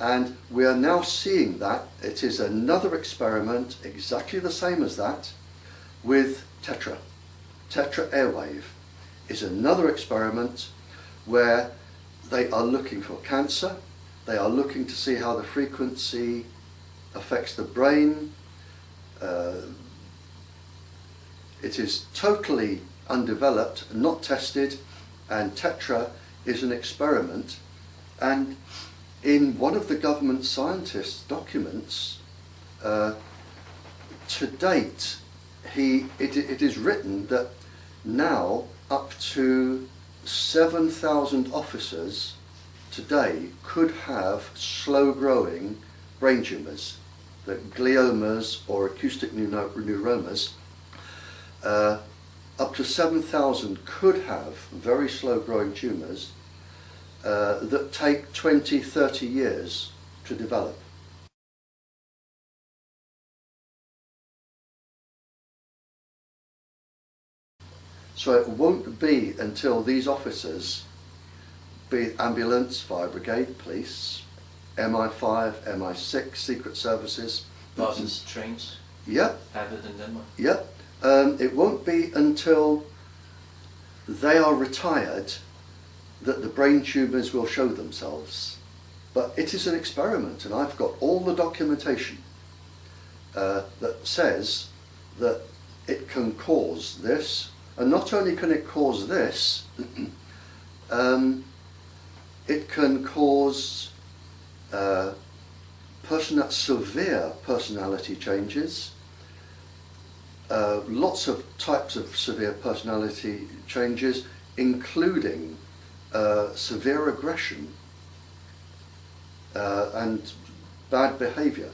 And we are now seeing that it is another experiment, exactly the same as that, with Tetra. Tetra Airwave is another experiment where they are looking for cancer, they are looking to see how the frequency affects the brain. It is totally undeveloped, not tested, and Tetra is an experiment. And in one of the government scientists' documents, to date, it is written that now up to 7,000 officers today could have slow-growing brain tumours, the gliomas or acoustic neuromas. Up to 7,000 could have very slow-growing tumours that take 20, 30 years to develop. So it won't be until these officers, be it ambulance, fire brigade, police, MI5, MI6, secret services. Buses, trains. Yep. Have it in Denmark. Yep. It won't be until they are retired that the brain tumours will show themselves. But it is an experiment, and I've got all the documentation that says that it can cause this. And not only can it cause this, it can cause severe personality changes, lots of types of severe personality changes, including severe aggression and bad behaviour.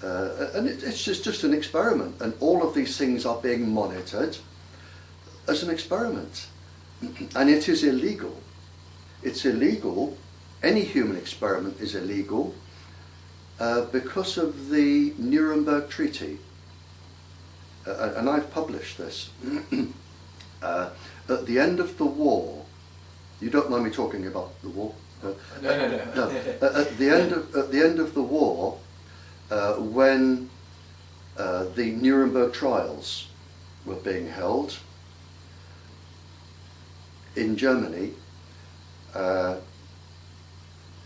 And it's just an experiment, and all of these things are being monitored as an experiment, and it is illegal. It's illegal. Any human experiment is illegal because of the Nuremberg Treaty, and I've published this. At the end of the war, you don't mind me talking about the war? No. At the end of the war, when the Nuremberg trials were being held in Germany,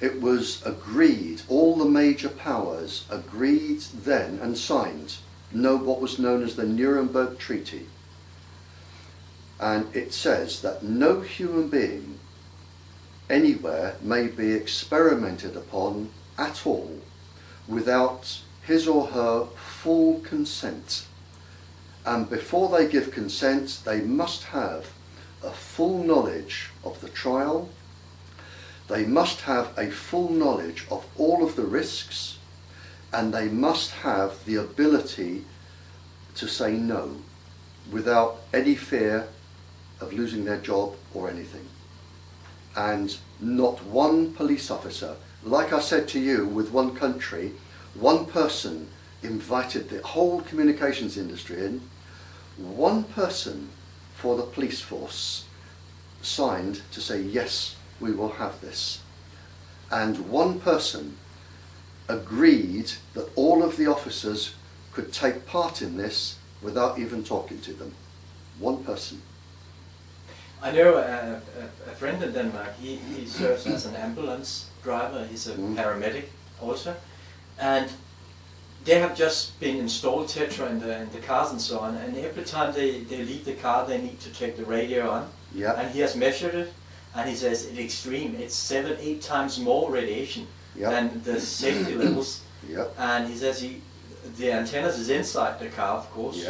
it was agreed, all the major powers agreed then and signed what was known as the Nuremberg Treaty. And it says that no human being anywhere may be experimented upon at all without his or her full consent. And before they give consent, they must have a full knowledge of the trial. They must have a full knowledge of all of the risks, and they must have the ability to say no without any fear of losing their job or anything. And not one police officer, like I said to you, with one country, one person invited the whole communications industry in, one person for the police force signed to say, yes, we will have this. And one person agreed that all of the officers could take part in this without even talking to them. One person. I know a friend in Denmark, he serves as an ambulance driver, he's a paramedic also, and they have just been installed Tetra in the cars and so on, and every time they leave the car they need to check the radio on, and he has measured it, and he says it's extreme, it's 7-8 times more radiation than the safety levels, and he says the antennas is inside the car, of course,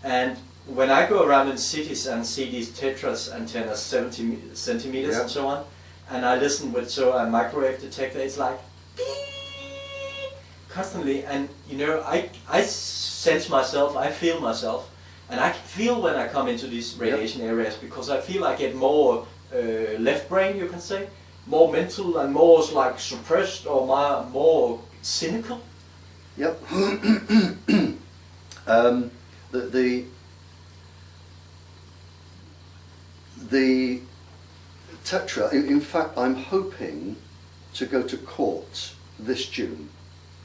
and when I go around in cities and see these Tetras antennas 70 centimeters and so on, and I listen with a microwave detector, it's like beep, constantly, and you know, I sense myself, I feel myself, and I can feel when I come into these radiation areas, because I feel I get more left brain, you can say, more mental and more like suppressed or more cynical. Yep. The Tetra, in fact, I'm hoping to go to court this June.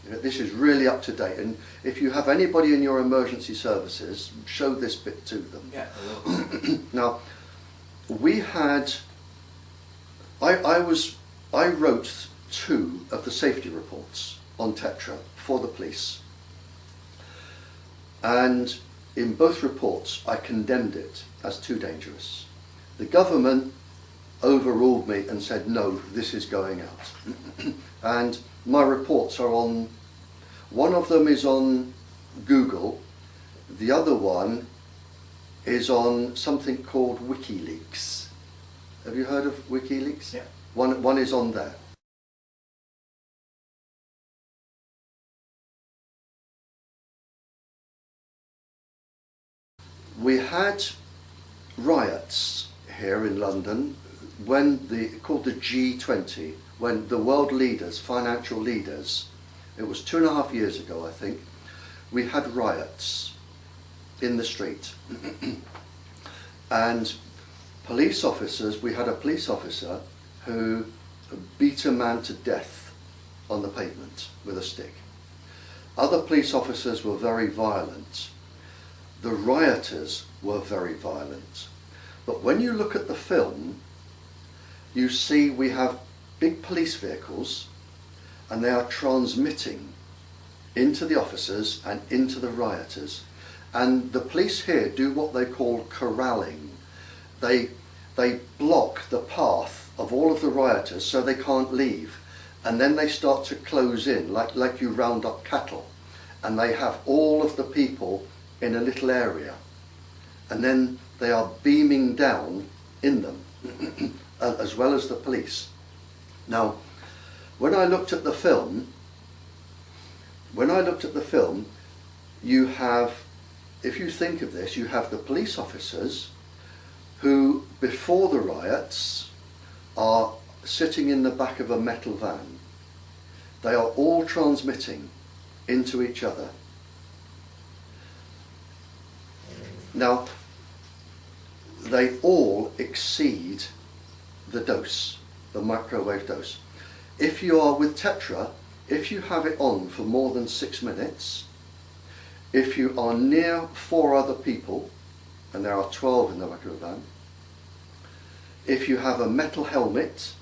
This is really up to date, and if you have anybody in your emergency services, show this bit to them. Yeah, I will. Now, we had, I wrote 2 of the safety reports on Tetra for the police, and in both reports I condemned it as too dangerous. The government overruled me and said, no, this is going out. And my reports are on, one of them is on Google, the other one is on something called WikiLeaks. Have you heard of WikiLeaks? Yeah. One is on there. We had riots here in London when called the G20, when the world leaders, financial leaders, it was 2.5 years ago I think, we had riots in the street. And police officers, we had a police officer who beat a man to death on the pavement with a stick. Other police officers were very violent. The rioters were very violent. But when you look at the film, you see we have big police vehicles and they are transmitting into the officers and into the rioters. And the police here do what they call corralling. They block the path of all of the rioters so they can't leave. And then they start to close in, like you round up cattle. And they have all of the people in a little area. And then they are beaming down in them, as well as the police. Now, when I looked at the film, you have, if you think of this, you have the police officers who, before the riots, are sitting in the back of a metal van. They are all transmitting into each other. Now, they all exceed the dose, the microwave dose. If you are with Tetra, if you have it on for more than 6 minutes, if you are near 4 other people, and there are 12 in the back of the van, if you have a metal helmet,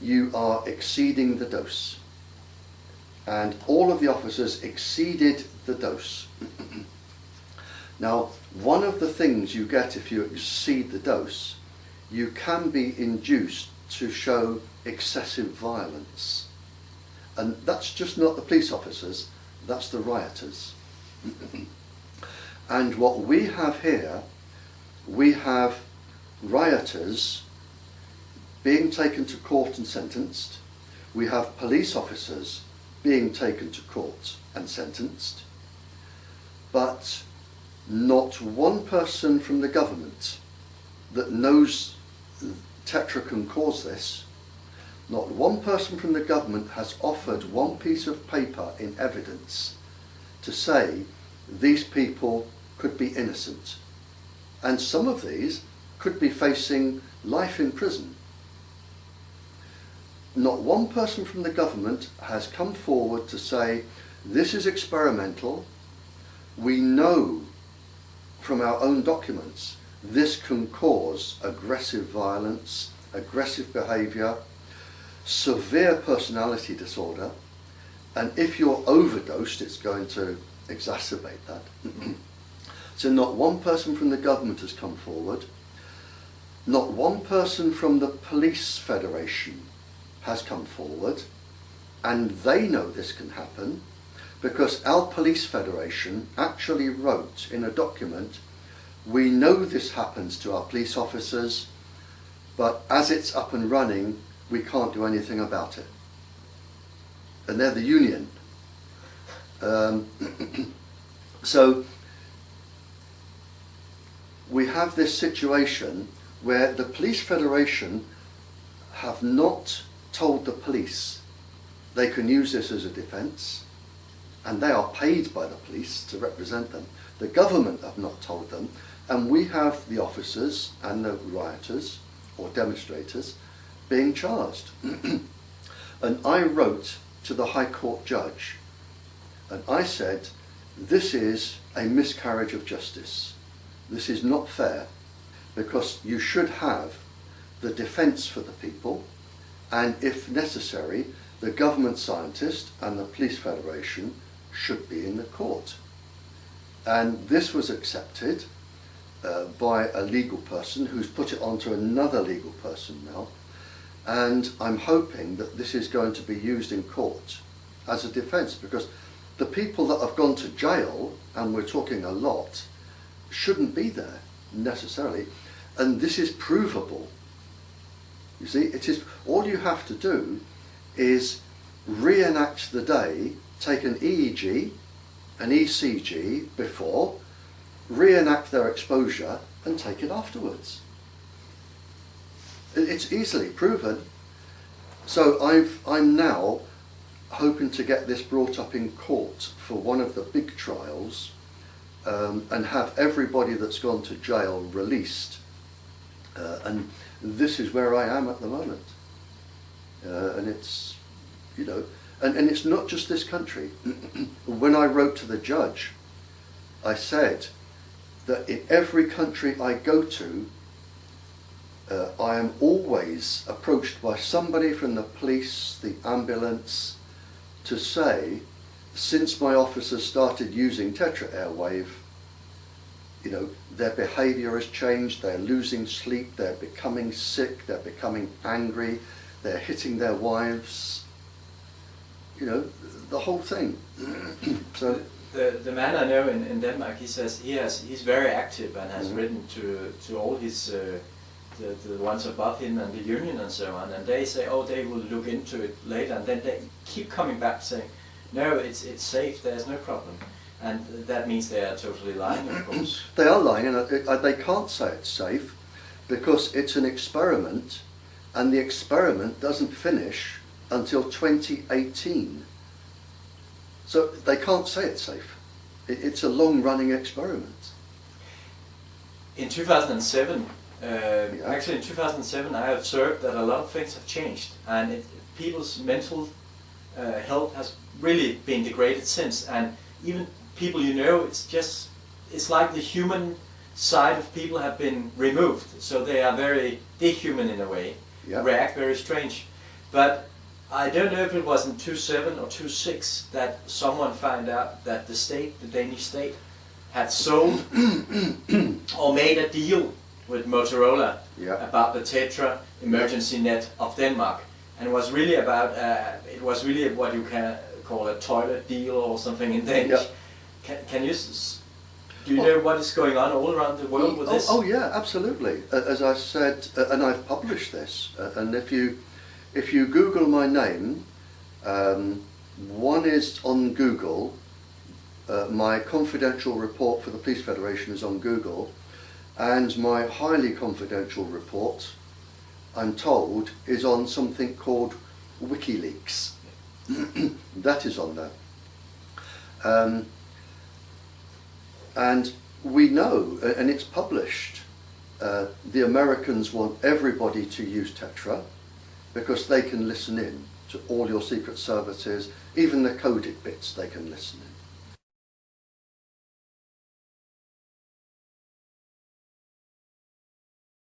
you are exceeding the dose. And all of the officers exceeded the dose. Now, one of the things you get if you exceed the dose, you can be induced to show excessive violence. And that's just not the police officers, that's the rioters. And what we have here, we have rioters being taken to court and sentenced. We have police officers being taken to court and sentenced. But not one person from the government that knows Tetra can cause this, not one person from the government has offered one piece of paper in evidence to say these people could be innocent. And some of these could be facing life in prison. Not one person from the government has come forward to say this is experimental. We know from our own documents this can cause aggressive violence, aggressive behaviour, severe personality disorder, and if you're overdosed it's going to exacerbate that. So not one person from the government has come forward, not one person from the Police Federation has come forward, and they know this can happen because our Police Federation actually wrote in a document, we know this happens to our police officers, but as it's up and running, we can't do anything about it. And they're the union. So we have this situation where the Police Federation have not told the police they can use this as a defence, and they are paid by the police to represent them. The government have not told them, and we have the officers and the rioters or demonstrators being charged. And I wrote to the High Court judge and I said, this is a miscarriage of justice. This is not fair, because you should have the defence for the people, and if necessary, the government scientist and the police federation should be in the court. And this was accepted by a legal person who's put it onto another legal person now, and I'm hoping that this is going to be used in court as a defence, because the people that have gone to jail, and we're talking a lot, shouldn't be there necessarily, and this is provable. You see, it is, all you have to do is reenact the day, take an EEG, an ECG before, reenact their exposure and take it afterwards. It's easily proven. So I'm now hoping to get this brought up in court for one of the big trials, and have everybody that's gone to jail released. And this is where I am at the moment. And it's, you know, and it's not just this country. When I wrote to the judge, I said that in every country I go to, I am always approached by somebody from the police, the ambulance, to say, since my officers started using Tetra Airwave, you know, their behaviour has changed, they're losing sleep, they're becoming sick, they're becoming angry, they're hitting their wives, you know, the whole thing. So the man I know in Denmark, he says he's very active and has written to all his the ones above him and the union and so on, and they say, oh, they will look into it later, and then they keep coming back saying, no, it's safe, there's no problem. And that means they are totally lying, of course. They are lying, and they can't say it's safe because it's an experiment, and the experiment doesn't finish until 2018. So they can't say it's safe. It's a long-running experiment. In 2007, actually in 2007, I observed that a lot of things have changed, and people's mental health has really been degraded since, and even people you know, it's like the human side of people have been removed, so they are very dehuman in a way, react very strange. But I don't know if it was in 2007 or 2006 that someone found out that the Danish state, had sold or made a deal with Motorola about the Tetra emergency net of Denmark, and it was really about what you can call a toilet deal or something in Danish. Do you know what is going on all around the world with this? Oh yeah, absolutely. As I said, and I've published this, and if you Google my name, one is on Google, my confidential report for the Police Federation is on Google, and my highly confidential report, I'm told, is on something called WikiLeaks. That is on there. And we know, and it's published, the Americans want everybody to use Tetra because they can listen in to all your secret services, even the coded bits they can listen in.